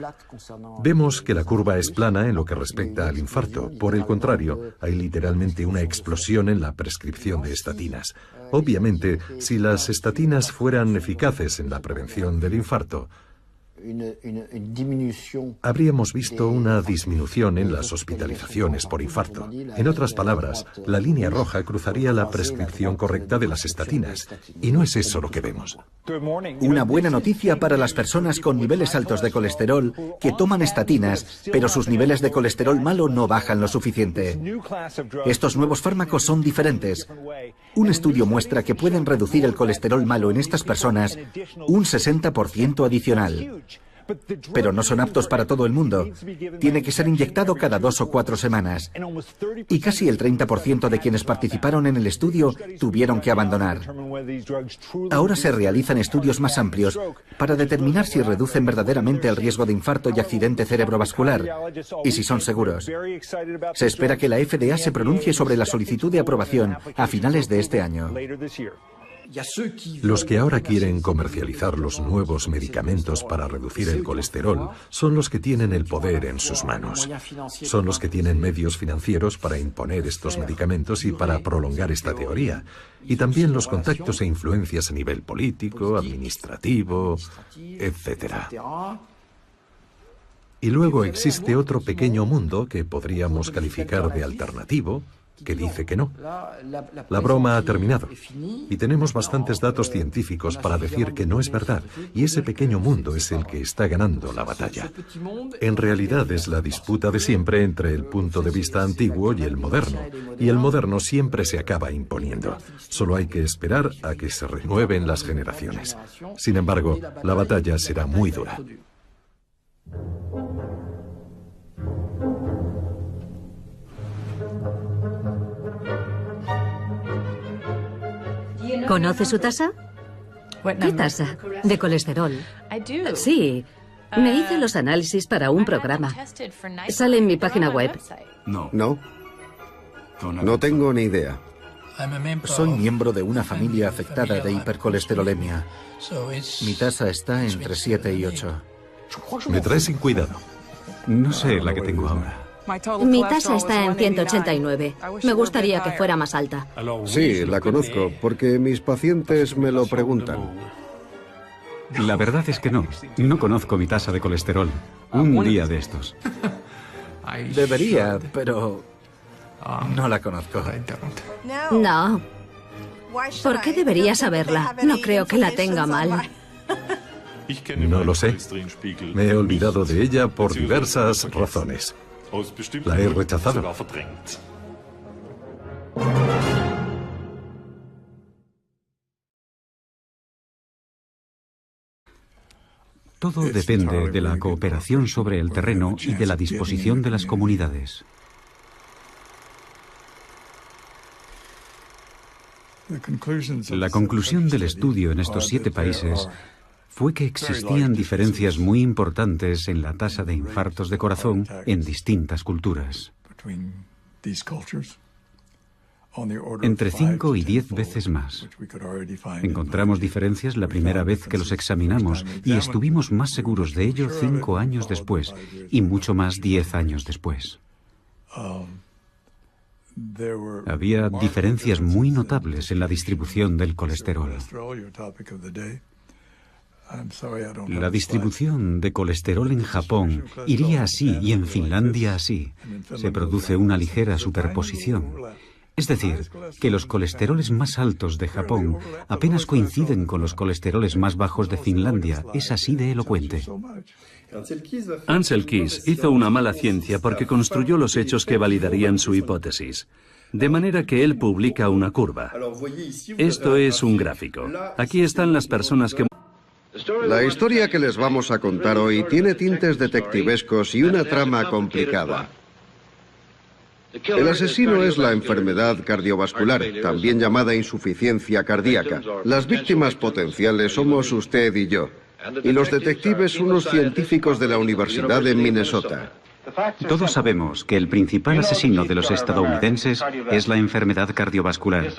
Vemos que la curva es plana en lo que respecta al infarto. Por el contrario, hay literalmente una explosión en la prescripción de estatinas. Obviamente, si las estatinas fueran eficaces en la prevención del infarto, habríamos visto una disminución en las hospitalizaciones por infarto. En otras palabras, la línea roja cruzaría la prescripción correcta de las estatinas, y no es eso lo que vemos. Una buena noticia para las personas con niveles altos de colesterol que toman estatinas, pero sus niveles de colesterol malo no bajan lo suficiente. Estos nuevos fármacos son diferentes. Un estudio muestra que pueden reducir el colesterol malo en estas personas un 60% adicional. Pero no son aptos para todo el mundo. Tiene que ser inyectado cada 2 o 4 semanas. Y casi el 30% de quienes participaron en el estudio tuvieron que abandonar. Ahora se realizan estudios más amplios para determinar si reducen verdaderamente el riesgo de infarto y accidente cerebrovascular, y si son seguros. Se espera que la FDA se pronuncie sobre la solicitud de aprobación a finales de este año. Los que ahora quieren comercializar los nuevos medicamentos para reducir el colesterol son los que tienen el poder en sus manos. Son los que tienen medios financieros para imponer estos medicamentos y para prolongar esta teoría. Y también los contactos e influencias a nivel político, administrativo, etc. Y luego existe otro pequeño mundo que podríamos calificar de alternativo, que dice que no. La broma ha terminado y tenemos bastantes datos científicos para decir que no es verdad, y ese pequeño mundo es el que está ganando la batalla. En realidad es la disputa de siempre entre el punto de vista antiguo y el moderno siempre se acaba imponiendo. Solo hay que esperar a que se renueven las generaciones. Sin embargo, la batalla será muy dura. ¿Conoce su tasa? ¿Qué tasa? De colesterol. Sí. Me hice los análisis para un programa. Sale en mi página web. No tengo ni idea. Soy miembro de una familia afectada de hipercolesterolemia. Mi tasa está entre 7 y 8. Me trae sin cuidado. No sé la que tengo ahora. Mi tasa está en 189. Me gustaría que fuera más alta. Sí, la conozco, porque mis pacientes me lo preguntan. La verdad es que no. No conozco mi tasa de colesterol. Un día de estos. Debería, pero no la conozco. No. ¿Por qué debería saberla? No creo que la tenga mal. No lo sé. Me he olvidado de ella por diversas razones. La he rechazado. Todo depende de la cooperación sobre el terreno y de la disposición de las comunidades. La conclusión del estudio en estos 7 países fue que existían diferencias muy importantes en la tasa de infartos de corazón en distintas culturas. Entre 5 y 10 veces más. Encontramos diferencias la primera vez que los examinamos y estuvimos más seguros de ello 5 años después y mucho más 10 años después. Había diferencias muy notables en la distribución del colesterol. La distribución de colesterol en Japón iría así y en Finlandia así. Se produce una ligera superposición. Es decir, que los colesteroles más altos de Japón apenas coinciden con los colesteroles más bajos de Finlandia. Es así de elocuente. Ansel Keys hizo una mala ciencia porque construyó los hechos que validarían su hipótesis. De manera que él publica una curva. Esto es un gráfico. Aquí están las personas que... La historia que les vamos a contar hoy tiene tintes detectivescos y una trama complicada. El asesino es la enfermedad cardiovascular, también llamada insuficiencia cardíaca. Las víctimas potenciales somos usted y yo, y los detectives unos científicos de la Universidad de Minnesota. Todos sabemos que el principal asesino de los estadounidenses es la enfermedad cardiovascular,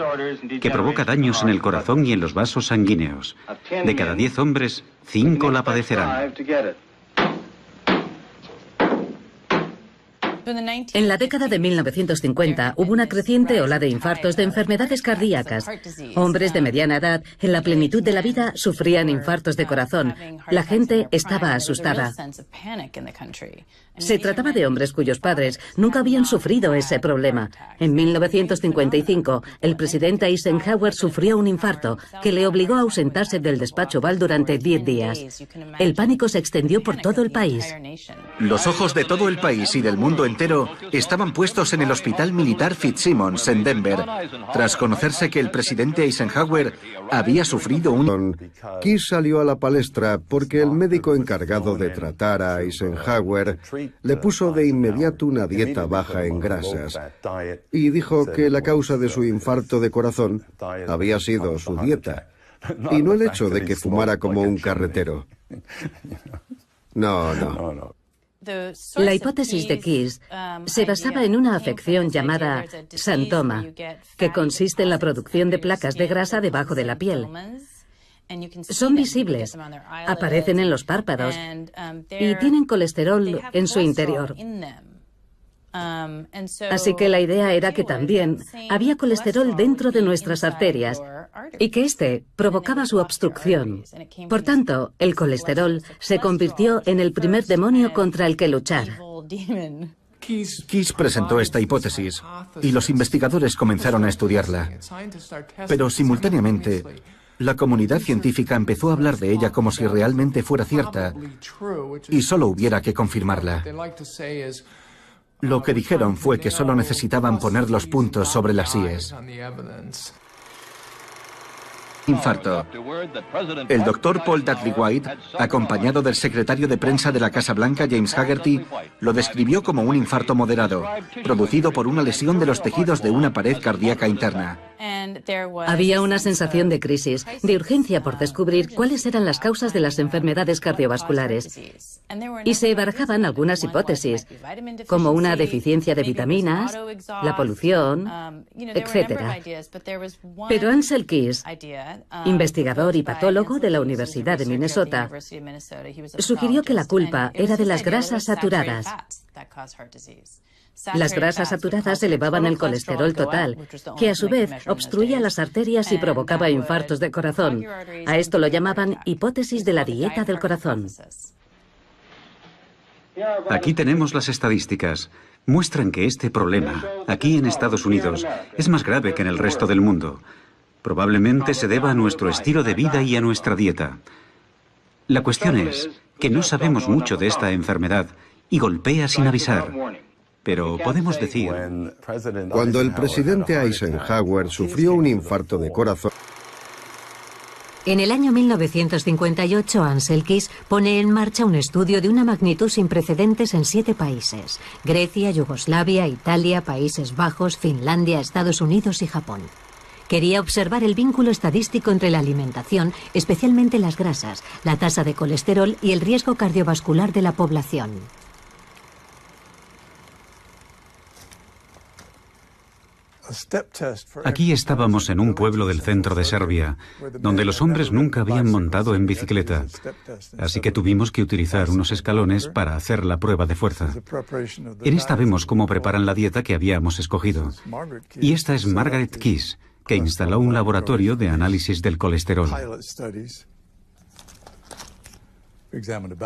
que provoca daños en el corazón y en los vasos sanguíneos. De cada 10 hombres, 5 la padecerán. En la década de 1950 hubo una creciente ola de infartos de enfermedades cardíacas. Hombres de mediana edad, en la plenitud de la vida, sufrían infartos de corazón. La gente estaba asustada. Se trataba de hombres cuyos padres nunca habían sufrido ese problema. En 1955, el presidente Eisenhower sufrió un infarto que le obligó a ausentarse del despacho Oval durante 10 días. El pánico se extendió por todo el país. Los ojos de todo el país y del mundo entero estaban puestos en el Hospital Militar Fitzsimmons en Denver, tras conocerse que el presidente Eisenhower había sufrido un... Kiss salió a la palestra porque el médico encargado de tratar a Eisenhower le puso de inmediato una dieta baja en grasas y dijo que la causa de su infarto de corazón había sido su dieta y no el hecho de que fumara como un carretero. No. La hipótesis de Kiss se basaba en una afección llamada xantoma, que consiste en la producción de placas de grasa debajo de la piel. Son visibles, aparecen en los párpados y tienen colesterol en su interior. Así que la idea era que también había colesterol dentro de nuestras arterias y que este provocaba su obstrucción. Por tanto, el colesterol se convirtió en el primer demonio contra el que luchar. Kiss presentó esta hipótesis y los investigadores comenzaron a estudiarla. Pero simultáneamente, la comunidad científica empezó a hablar de ella como si realmente fuera cierta y solo hubiera que confirmarla. Lo que dijeron fue que solo necesitaban poner los puntos sobre las íes. Infarto. El doctor Paul Dudley White, acompañado del secretario de prensa de la Casa Blanca, James Hagerty, lo describió como un infarto moderado, producido por una lesión de los tejidos de una pared cardíaca interna. Había una sensación de crisis, de urgencia por descubrir cuáles eran las causas de las enfermedades cardiovasculares. Y se barajaban algunas hipótesis, como una deficiencia de vitaminas, la polución, etc. Pero Ansel Keys, investigador y patólogo de la Universidad de Minnesota, sugirió que la culpa era de las grasas saturadas. Las grasas saturadas elevaban el colesterol total, que a su vez obstruía las arterias y provocaba infartos de corazón. A esto lo llamaban hipótesis de la dieta del corazón. Aquí tenemos las estadísticas. Muestran que este problema, aquí en Estados Unidos, es más grave que en el resto del mundo. Probablemente se deba a nuestro estilo de vida y a nuestra dieta. La cuestión es que no sabemos mucho de esta enfermedad y golpea sin avisar. Pero podemos decir... Cuando el presidente Eisenhower sufrió un infarto de corazón... En el año 1958, Ansel Keys pone en marcha un estudio de una magnitud sin precedentes en 7 países: Grecia, Yugoslavia, Italia, Países Bajos, Finlandia, Estados Unidos y Japón. Quería observar el vínculo estadístico entre la alimentación, especialmente las grasas, la tasa de colesterol y el riesgo cardiovascular de la población. Aquí estábamos en un pueblo del centro de Serbia, donde los hombres nunca habían montado en bicicleta, así que tuvimos que utilizar unos escalones para hacer la prueba de fuerza. En esta vemos cómo preparan la dieta que habíamos escogido. Y esta es Margaret Keys, que instaló un laboratorio de análisis del colesterol.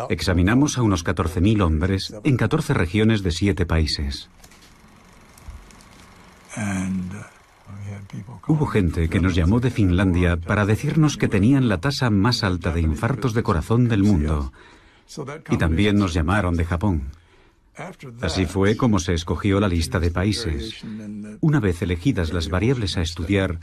Examinamos a unos 14.000 hombres en 14 regiones de 7 países. Hubo gente que nos llamó de Finlandia para decirnos que tenían la tasa más alta de infartos de corazón del mundo. Y también nos llamaron de Japón. Así fue como se escogió la lista de países. Una vez elegidas las variables a estudiar,